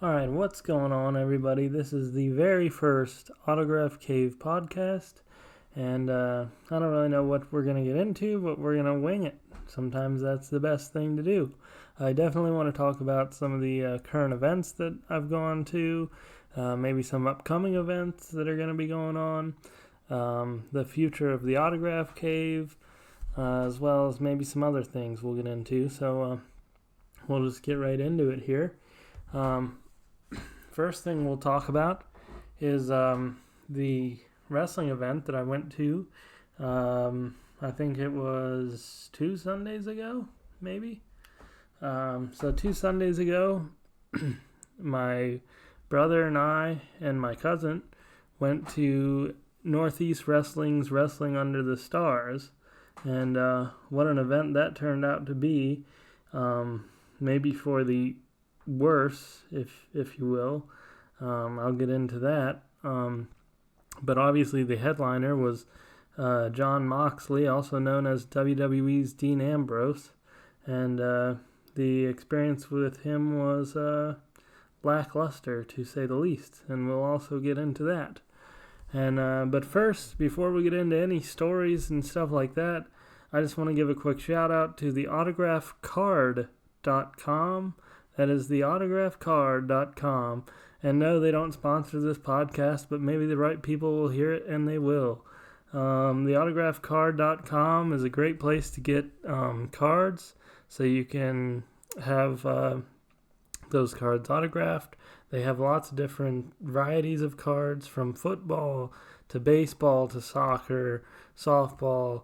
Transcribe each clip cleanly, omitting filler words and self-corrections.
Alright, what's going on, everybody? This is the very first Autograph Cave podcast, and I don't really know what we're going to get into, but we're going to wing it. Sometimes that's the best thing to do. I definitely want to talk about some of the current events that I've gone to, maybe some upcoming events that are going to be going on, the future of the Autograph Cave, as well as maybe some other things we'll get into. So we'll just get right into it here. First thing we'll talk about is the wrestling event that I went to. I think it was 2 Sundays ago, maybe. So 2 Sundays ago, my brother and I and my cousin went to Northeast Wrestling's Wrestling Under the Stars. And what an event that turned out to be. Maybe for the worse, if you will. I'll get into that. But obviously the headliner was Jon Moxley, also known as WWE's Dean Ambrose. And the experience with him was lackluster, to say the least. And we'll also get into that. And but first, before we get into any stories and stuff like that, I just want to give a quick shout out to the autographcard.com. That is the autographcard.com. And no, they don't sponsor this podcast, but maybe the right people will hear it, and they will. The autographcard.com is a great place to get cards, so you can have those cards autographed. They have lots of different varieties of cards, from football to baseball to soccer, softball,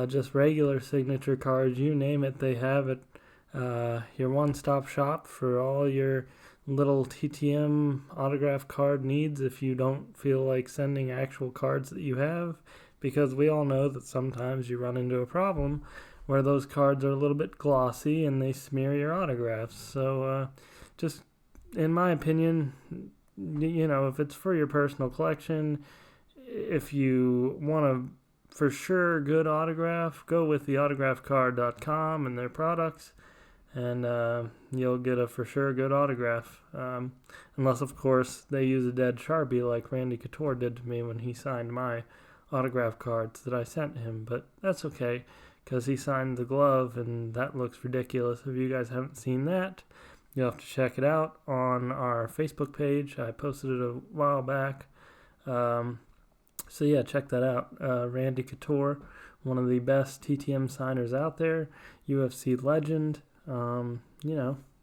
just regular signature cards, you name it, they have it. Your one-stop shop for all your little TTM autograph card needs if you don't feel like sending actual cards that you have, because we all know that sometimes you run into a problem where those cards are a little bit glossy and they smear your autographs. So just in my opinion, if it's for your personal collection, if you want a for sure good autograph, go with the autographcard.com and their products, and you'll get a for sure good autograph. Unless, of course, they use a dead Sharpie like Randy Couture did to me when he signed my autograph cards that I sent him. But that's okay, because he signed the glove, and that looks ridiculous. If you guys haven't seen that, you'll have to check it out on our Facebook page. I posted it a while back. So yeah, check that out. Randy Couture, one of the best TTM signers out there, UFC legend.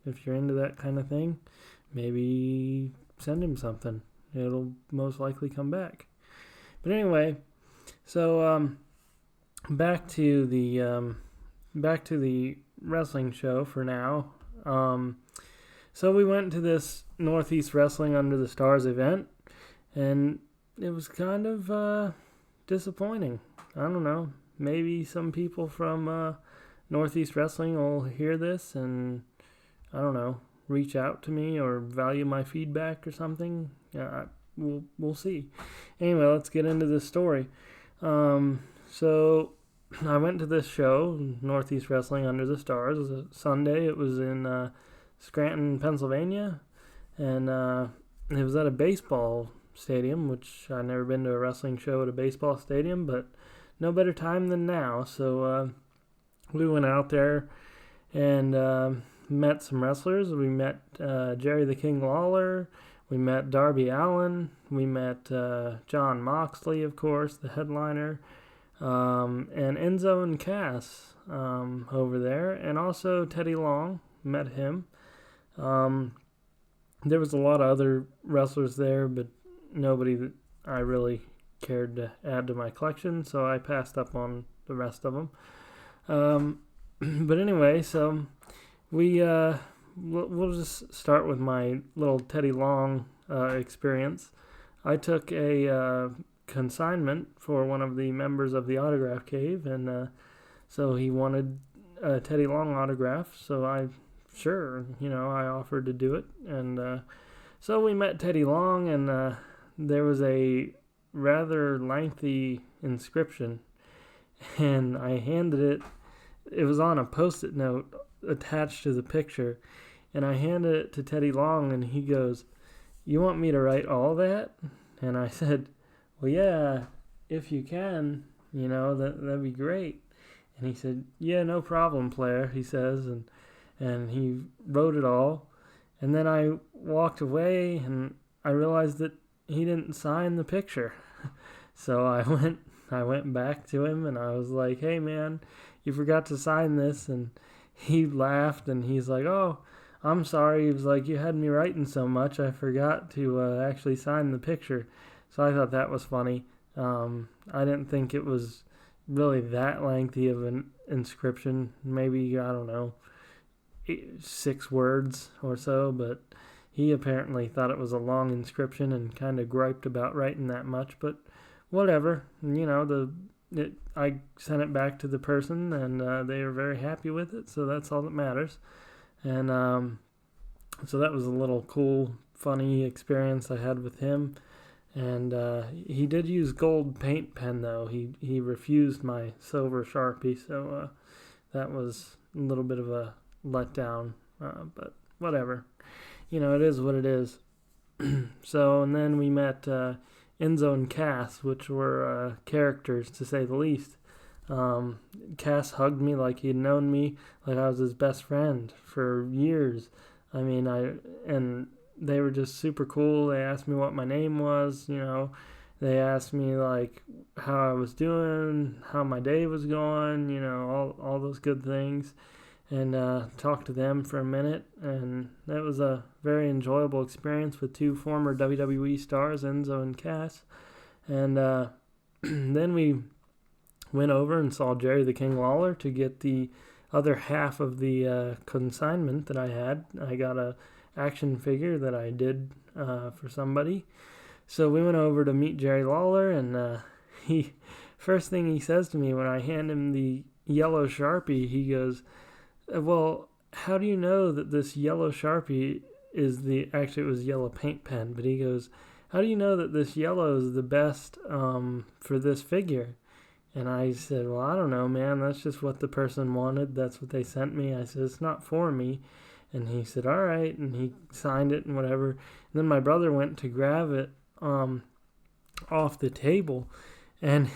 If you're into that kind of thing, maybe send him something. It'll most likely come back. But anyway, so back to the wrestling show for now. So we went to this Northeast Wrestling Under the Stars event, and it was kind of disappointing. I don't know. Maybe some people from Northeast Wrestling will hear this and, I don't know, reach out to me or value my feedback or something. We'll see. Anyway, let's get into this story. So I went to this show, Northeast Wrestling Under the Stars. It was a Sunday. It was in Scranton, Pennsylvania, and it was at a baseball stadium, which I've never been to a wrestling show at a baseball stadium, but no better time than now. So we went out there and met some wrestlers. We met Jerry the King Lawler. We met Darby Allin. We met Jon Moxley, of course, the headliner, and Enzo and Cass over there, and also Teddy Long. Met him. There was a lot of other wrestlers there, but nobody that I really cared to add to my collection, so I passed up on the rest of them. But anyway, so we'll just start with my little Teddy Long experience. I took a consignment for one of the members of the Autograph Cave, and so he wanted a Teddy Long autograph, so I offered to do it, and so we met Teddy Long, and there was a rather lengthy inscription, and I handed it. It was on a Post-it note attached to the picture, And I handed it to Teddy Long, and he goes, "You want me to write all that?" And I said, "Well, yeah, if you can, that'd be great." And he said, "Yeah, no problem, player," he says, and he wrote it all. And then I walked away, and I realized that he didn't sign the picture. So I went back to him, and I was like, "Hey, man, you forgot to sign this." And he laughed, and he's like, "Oh, I'm sorry." He was like, "You had me writing so much, I forgot to actually sign the picture." So I thought that was funny. I didn't think it was really that lengthy of an inscription. Maybe, I don't know, 6 words or so, but he apparently thought it was a long inscription and kind of griped about writing that much, but whatever. I sent it back to the person, and they were very happy with it, so that's all that matters. And so that was a little cool, funny experience I had with him. And he did use gold paint pen, though. He refused my silver Sharpie, so that was a little bit of a letdown, but whatever. It is what it is. So, and then we met Enzo and Cass, which were characters, to say the least. Cass hugged me like he'd known me, like I was his best friend for years. I mean, and they were just super cool. They asked me what my name was, They asked me, like, how I was doing, how my day was going, all those good things. And talked to them for a minute. And that was a very enjoyable experience with 2 former WWE stars, Enzo and Cass. And then we went over and saw Jerry the King Lawler to get the other half of the consignment that I had. I got a action figure that I did for somebody. So we went over to meet Jerry Lawler, and first thing he says to me when I hand him the yellow Sharpie, he goes, "Well, how do you know that this yellow Sharpie is actually it was yellow paint pen," but he goes, "How do you know that this yellow is the best for this figure?" And I said, "Well, I don't know, man. That's just what the person wanted. That's what they sent me." I said, "It's not for me." And he said, "All right." And he signed it and whatever. And then my brother went to grab it off the table. And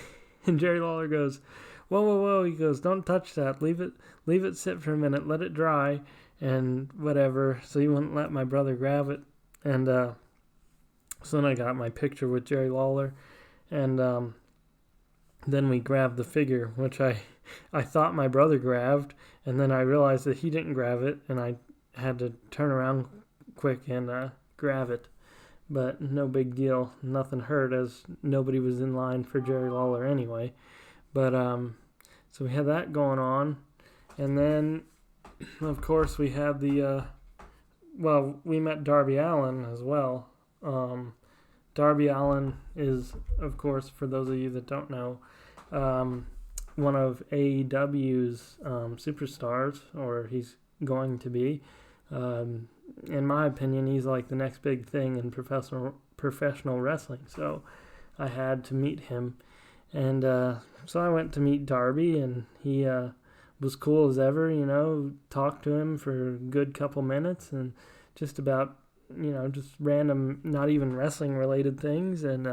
Jerry Lawler goes, "Whoa, whoa, whoa." He goes, "Don't touch that. Leave it sit for a minute. Let it dry." And whatever. So he wouldn't let my brother grab it. And so then I got my picture with Jerry Lawler. And then we grabbed the figure, which I thought my brother grabbed, and then I realized that he didn't grab it, and I had to turn around quick and grab it. But no big deal. Nothing hurt, as nobody was in line for Jerry Lawler anyway. But so we had that going on, and then of course we had we met Darby Allin as well. Darby Allin is, of course, for those of you that don't know, one of AEW's superstars, or he's going to be. In my opinion, he's like the next big thing in professional wrestling. So I had to meet him, and so I went to meet Darby, and he was cool as ever. Talked to him for a good couple minutes, and just about just random, not even wrestling related things, and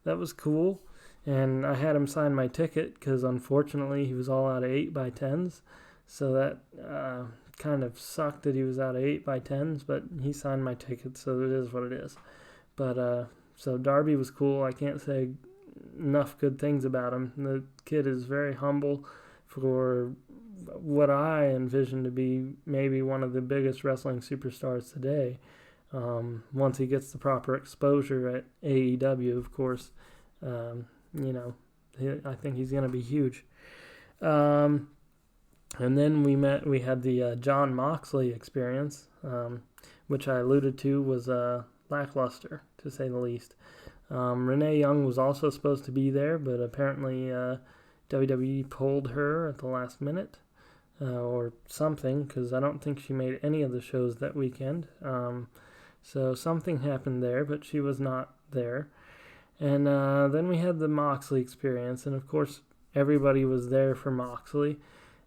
that was cool. And I had him sign my ticket because unfortunately he was all out of 8x10s, so that kind of sucked that he was out of 8x10s, but he signed my ticket, so it is what it is. But so Darby was cool. I can't say enough good things about him. The kid is very humble for what I envision to be maybe one of the biggest wrestling superstars today. Once he gets the proper exposure at AEW, of course, I think he's going to be huge. And then we had the Jon Moxley experience, which I alluded to was lackluster, to say the least. Renee Young was also supposed to be there, but apparently WWE pulled her at the last minute or something, because I don't think she made any of the shows that weekend. So something happened there, but she was not there. And then we had the Moxley experience, and of course everybody was there for Moxley.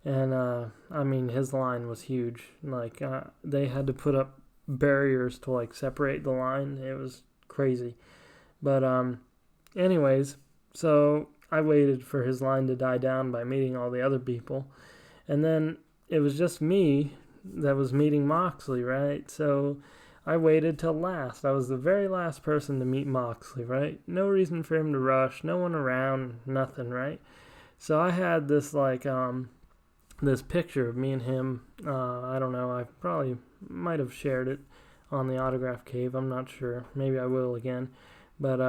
And I mean, his line was huge. Like they had to put up barriers to like separate the line. It was crazy. But anyways, so I waited for his line to die down by meeting all the other people, and then it was just me that was meeting Moxley, right? So I waited till last. I was the very last person to meet Moxley, right? No reason for him to rush, no one around, nothing, right? So I had this like this picture of me and him. I don't know. I probably might have shared it on the Autograph Cave. I'm not sure. Maybe I will again. But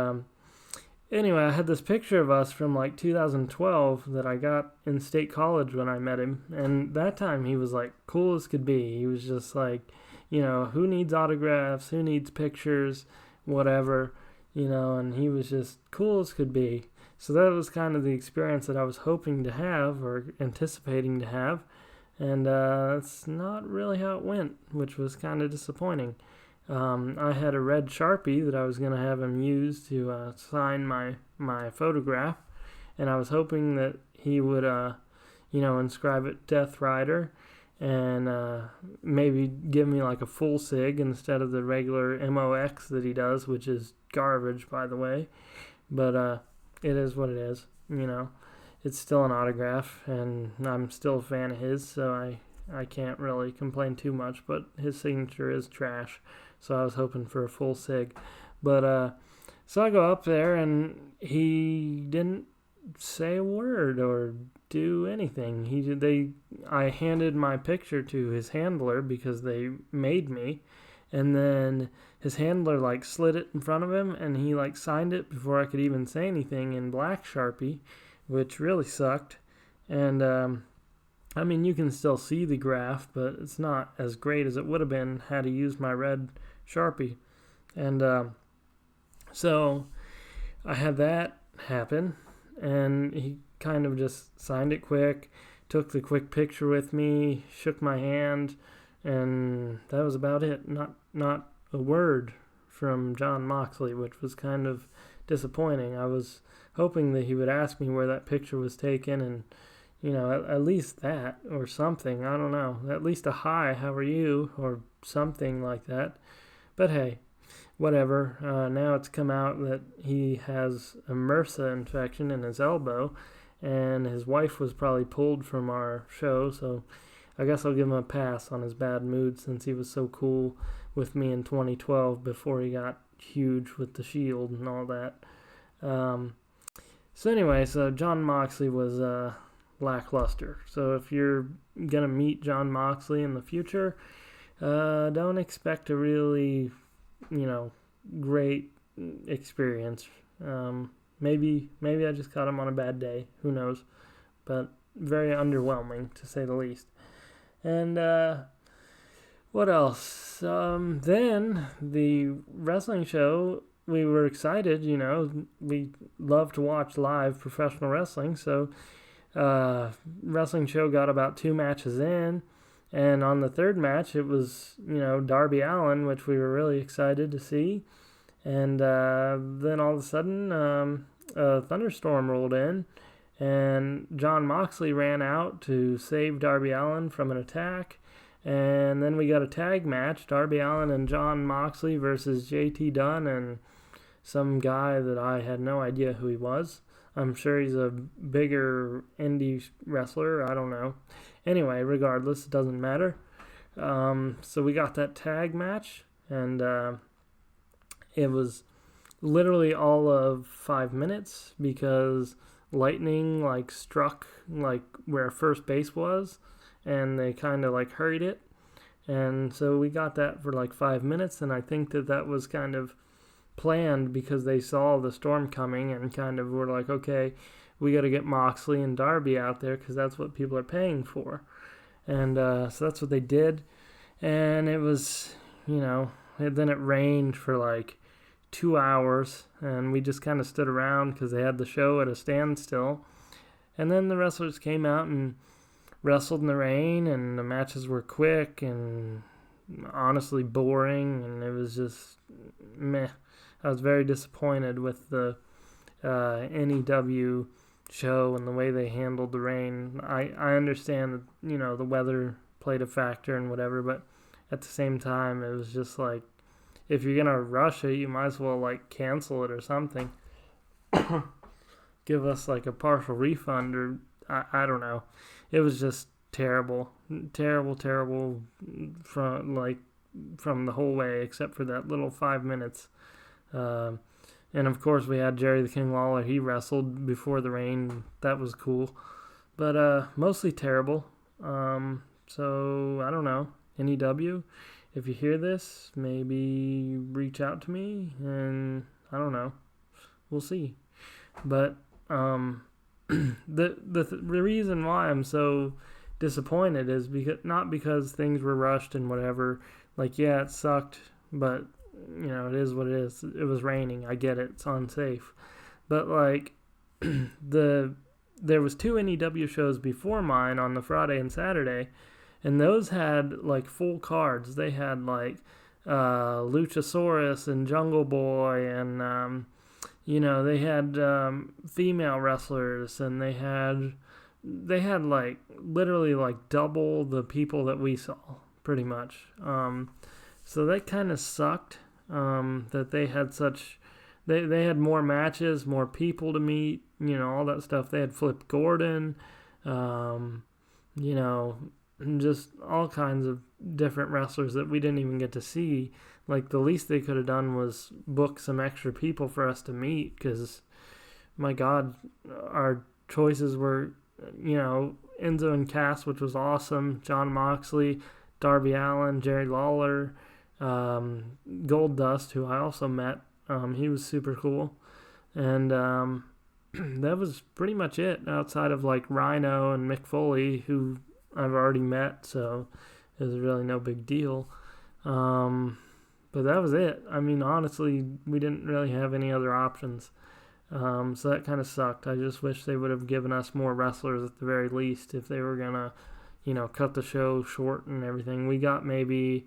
anyway, I had this picture of us from like 2012 that I got in State College when I met him. And that time he was like cool as could be. He was just like, who needs autographs? Who needs pictures? Whatever, and he was just cool as could be. So that was kind of the experience that I was hoping to have or anticipating to have. And that's not really how it went, which was kind of disappointing. I had a red Sharpie that I was going to have him use to sign my photograph. And I was hoping that he would, inscribe it Death Rider and maybe give me like a full SIG instead of the regular MOX that he does, which is garbage, by the way. But it is what it is, It's still an autograph, and I'm still a fan of his, so I can't really complain too much, but his signature is trash, so I was hoping for a full SIG. But so I go up there, and he didn't say a word or do anything. I handed my picture to his handler because they made me, and then his handler like slid it in front of him, and he like signed it before I could even say anything in black Sharpie, which really sucked. And I mean, you can still see the graph, but it's not as great as it would have been had he used my red Sharpie. And so I had that happen, and he kind of just signed it quick, took the quick picture with me, shook my hand, and that was about it. Not a word from Jon Moxley, which was kind of disappointing. I was hoping that he would ask me where that picture was taken, and at least that or something. I don't know. At least a hi, how are you, or something like that. But hey, whatever. Now it's come out that he has a MRSA infection in his elbow, and his wife was probably pulled from our show, so I guess I'll give him a pass on his bad mood since he was so cool with me in 2012 before he got huge with the Shield and all that. So anyway, Jon Moxley was lackluster. So if you're going to meet Jon Moxley in the future, don't expect a really, great experience. Maybe I just caught him on a bad day. Who knows? But very underwhelming, to say the least. And what else? Then the wrestling show, we were excited, we love to watch live professional wrestling. So wrestling show got about 2 matches in. And on the third match, it was, Darby Allin, which we were really excited to see. And then all of a sudden, a thunderstorm rolled in. And Jon Moxley ran out to save Darby Allin from an attack. And then we got a tag match, Darby Allin and Jon Moxley versus JT Dunn and some guy that I had no idea who he was. I'm sure he's a bigger indie wrestler. I don't know. Anyway, regardless, it doesn't matter. So we got that tag match, and it was literally all of 5 minutes because lightning struck where first base was, and they kind of hurried it, and so we got that for 5 minutes. And I think that was kind of planned because they saw the storm coming and kind of were like, okay, we got to get Moxley and Darby out there because that's what people are paying for. And so that's what they did. And it was, then it rained for 2 hours, and we just kind of stood around because they had the show at a standstill. And then the wrestlers came out and wrestled in the rain, and the matches were quick and honestly boring, and it was just meh. I was very disappointed with the NEW show and the way they handled the rain. I understand that, the weather played a factor and whatever, but at the same time, it was just like, if you're gonna rush it, you might as well like cancel it or something. Give us like a partial refund, or I don't know. It was just terrible, terrible from the whole way, except for that little 5 minutes. Uh, and of course, we had Jerry the King Lawler. He wrestled before the rain. That was cool, but mostly terrible. So I don't know. NEW, if you hear this, maybe reach out to me, and I don't know. We'll see. But the reason why I'm so disappointed is not because things were rushed and whatever. Like, yeah, it sucked, but it is what it is. It was raining. I get it. It's unsafe. But like there was 2 NEW shows before mine on the Friday and Saturday, and those had like full cards. They had like Luchasaurus and Jungle Boy, and they had female wrestlers, and they had like literally like double the people that we saw, pretty much. So that kind of sucked, that they had they had more matches, more people to meet, all that stuff. They had Flip Gordon, and just all kinds of different wrestlers that we didn't even get to see. Like, the least they could have done was book some extra people for us to meet, because, my God, our choices were, Enzo and Cass, which was awesome, Jon Moxley, Darby Allin, Jerry Lawler, Goldust, who I also met. He was super cool. And that was pretty much it, outside of, like, Rhino and Mick Foley, who I've already met, so it was really no big deal. But that was it. I mean, honestly, we didn't really have any other options. So that kind of sucked. I just wish they would have given us more wrestlers at the very least, if they were going to, cut the show short and everything. We got maybe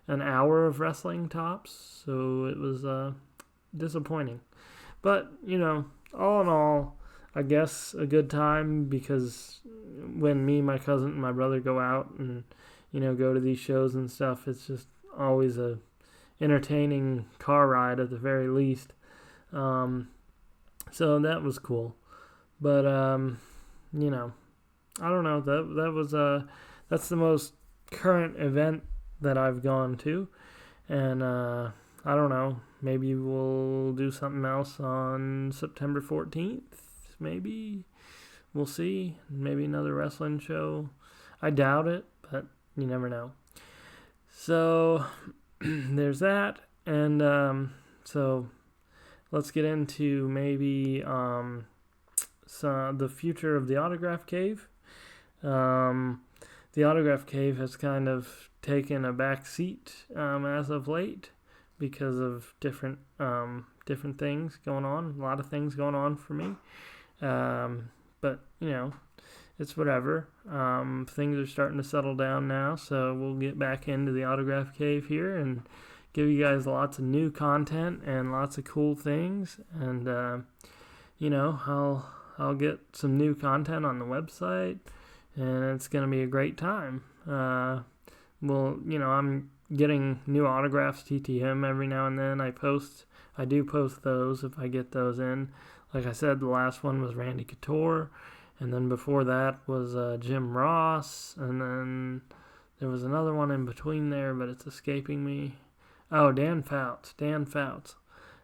an hour of wrestling tops, so it was disappointing. But, all in all, I guess a good time, because when me, my cousin, and my brother go out and, go to these shows and stuff, it's just always a entertaining car ride at the very least. So that was cool. But, I don't know. That was that's the most current event that I've gone to. And, I don't know. Maybe we'll do something else on September 14th. Maybe. We'll see. Maybe another wrestling show. I doubt it, but you never know. So, there's that. And so let's get into maybe the future of the Autograph Cave. The Autograph Cave has kind of taken a back seat as of late, because of different things going on. A lot of things going on for me. But, it's whatever. Things are starting to settle down now, so we'll get back into the Autograph Cave here and give you guys lots of new content and lots of cool things. And, I'll get some new content on the website, and it's going to be a great time. I'm getting new autographs, TTM, every now and then. I do post those if I get those in. Like I said, the last one was Randy Couture, and then before that was Jim Ross, and then there was another one in between there, but it's escaping me. Oh, Dan Fouts.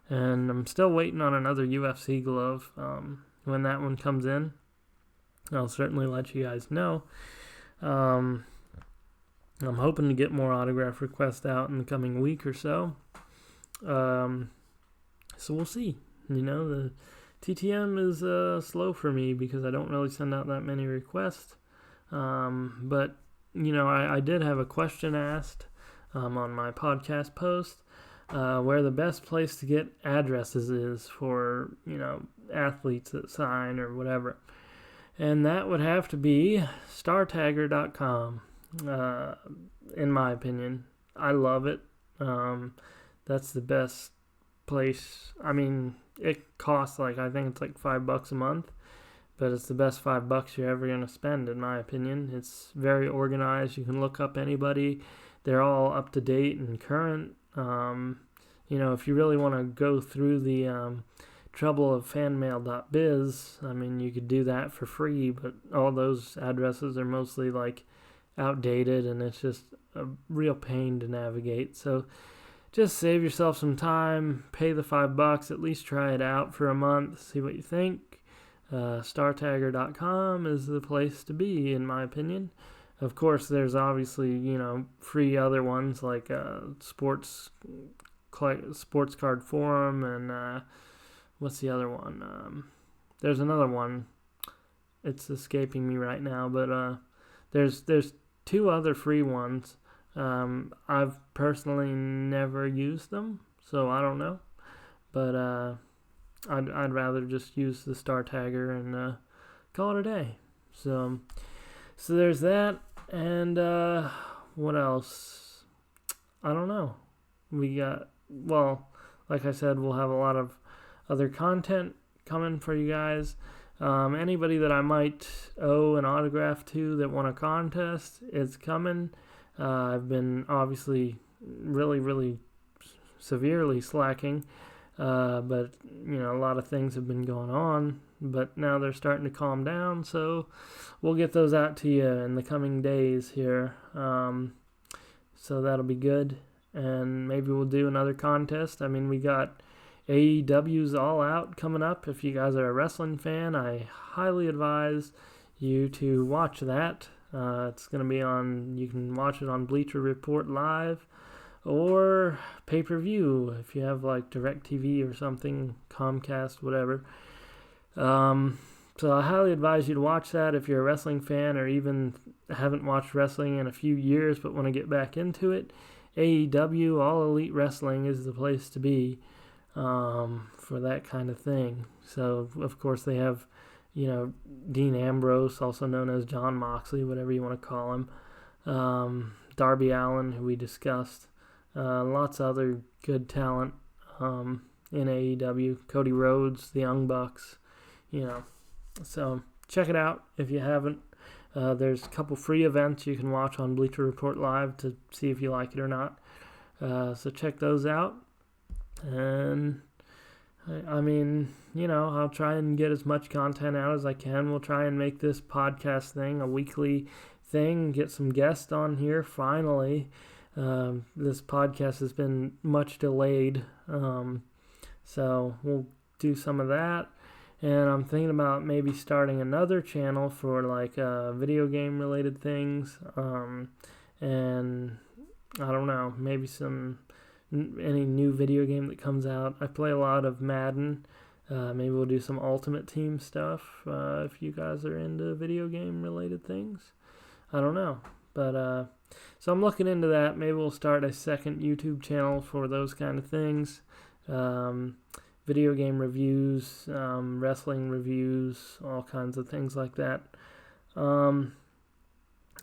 And I'm still waiting on another UFC glove. When that one comes in, I'll certainly let you guys know. I'm hoping to get more autograph requests out in the coming week or so. So we'll see. The TTM is slow for me, because I don't really send out that many requests. But, I did have a question asked on my podcast post, where the best place to get addresses is for, athletes that sign or whatever. And that would have to be StarTagger.com, in my opinion. I love it. That's the best place. I mean, it costs I think it's $5 a month, but it's the best $5 you're ever going to spend, in my opinion. It's very organized. You can look up anybody. They're all up to date and current. If you really want to go through the trouble of fanmail.biz, I mean, you could do that for free, but all those addresses are mostly like outdated, and it's just a real pain to navigate. So just save yourself some time, pay the $5, at least try it out for a month, see what you think. StarTagger.com is the place to be, in my opinion. Of course, there's obviously, free other ones like Sports Card Forum, and what's the other one? There's another one. It's escaping me right now, but there's 2 other free ones. I've personally never used them, so I don't know. But I'd rather just use the Star Tagger and call it a day. So there's that, and what else? I don't know. We got, like I said, we'll have a lot of other content coming for you guys. Anybody that I might owe an autograph to that won a contest, it's coming. I've been obviously really, really severely slacking, but a lot of things have been going on, but now they're starting to calm down, so we'll get those out to you in the coming days here. So that'll be good, and maybe we'll do another contest. I mean, we got AEW's All Out coming up. If you guys are a wrestling fan, I highly advise you to watch that. It's going to be you can watch it on Bleacher Report Live or pay-per-view if you have like DirecTV or something, Comcast, whatever. So I highly advise you to watch that if you're a wrestling fan or even haven't watched wrestling in a few years but want to get back into it. AEW, All Elite Wrestling, is the place to be for that kind of thing. So, of course, they have Dean Ambrose, also known as John Moxley, whatever you want to call him. Darby Allin, who we discussed. Lots of other good talent in AEW. Cody Rhodes, the Young Bucks, So check it out if you haven't. There's a couple free events you can watch on Bleacher Report Live to see if you like it or not. So check those out. And I mean, I'll try and get as much content out as I can. We'll try and make this podcast thing a weekly thing, get some guests on here finally. This podcast has been much delayed, so we'll do some of that. And I'm thinking about maybe starting another channel for like video game related things, and I don't know, maybe any new video game that comes out. I play a lot of Madden. Maybe we'll do some Ultimate Team stuff if you guys are into video game related things. I don't know. But so I'm looking into that. Maybe we'll start a second YouTube channel for those kind of things. Video game reviews, wrestling reviews, all kinds of things like that. I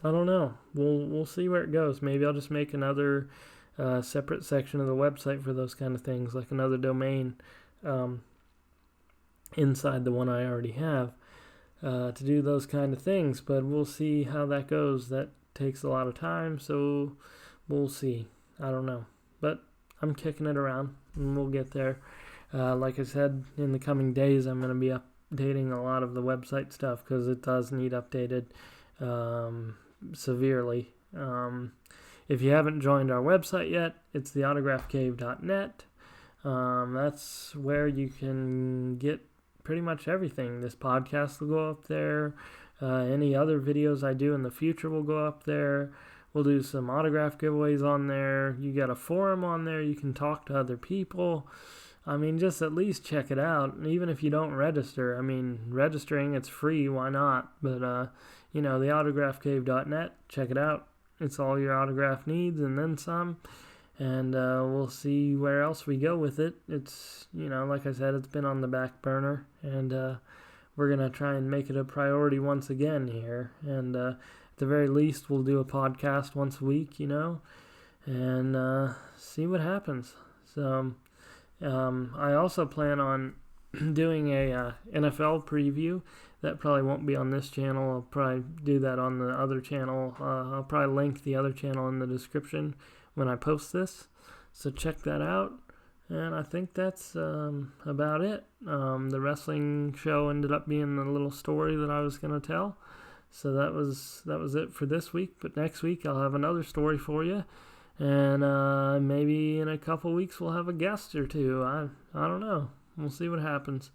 don't know. We'll see where it goes. Maybe I'll just make another separate section of the website for those kind of things, like another domain inside the one I already have to do those kind of things. But we'll see how that goes. That takes a lot of time, so we'll see. I don't know. But I'm kicking it around, and we'll get there. Like I said, in the coming days, I'm going to be updating a lot of the website stuff because it does need updated severely. If you haven't joined our website yet, it's theautographcave.net. That's where you can get pretty much everything. This podcast will go up there. Any other videos I do in the future will go up there. We'll do some autograph giveaways on there. You got a forum on there. You can talk to other people. I mean, just at least check it out. And even if you don't register, I mean, registering, it's free. Why not? But, theautographcave.net, check it out. It's all your autograph needs and then some. And we'll see where else we go with it. It's, like I said, it's been on the back burner. And we're going to try and make it a priority once again here. And at the very least, we'll do a podcast once a week, and see what happens. So I also plan on doing a NFL preview. That probably won't be on this channel. I'll probably do that on the other channel. I'll probably link the other channel in the description when I post this. So check that out. And I think that's about it. The wrestling show ended up being the little story that I was going to tell. So that was it for this week. But next week I'll have another story for you. And maybe in a couple weeks we'll have a guest or two. I don't know. We'll see what happens.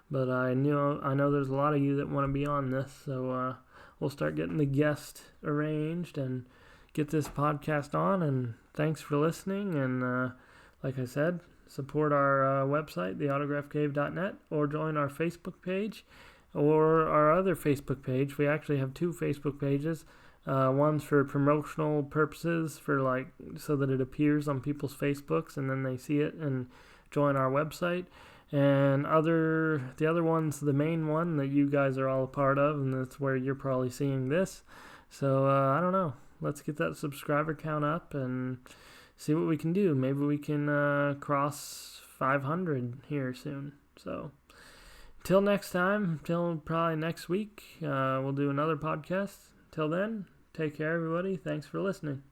But I know there's a lot of you that want to be on this. So we'll start getting the guest arranged and get this podcast on. And thanks for listening. And like I said, support our website, theautographcave.net, or join our Facebook page or our other Facebook page. We actually have 2 Facebook pages. One's for promotional purposes, so that it appears on people's Facebooks and then they see it and join our website. And the other one's the main one that you guys are all a part of, and that's where you're probably seeing this. So I don't know. Let's get that subscriber count up and see what we can do. Maybe we can cross 500 here soon. So till next time, till probably next week, we'll do another podcast. Till then, take care, everybody. Thanks for listening.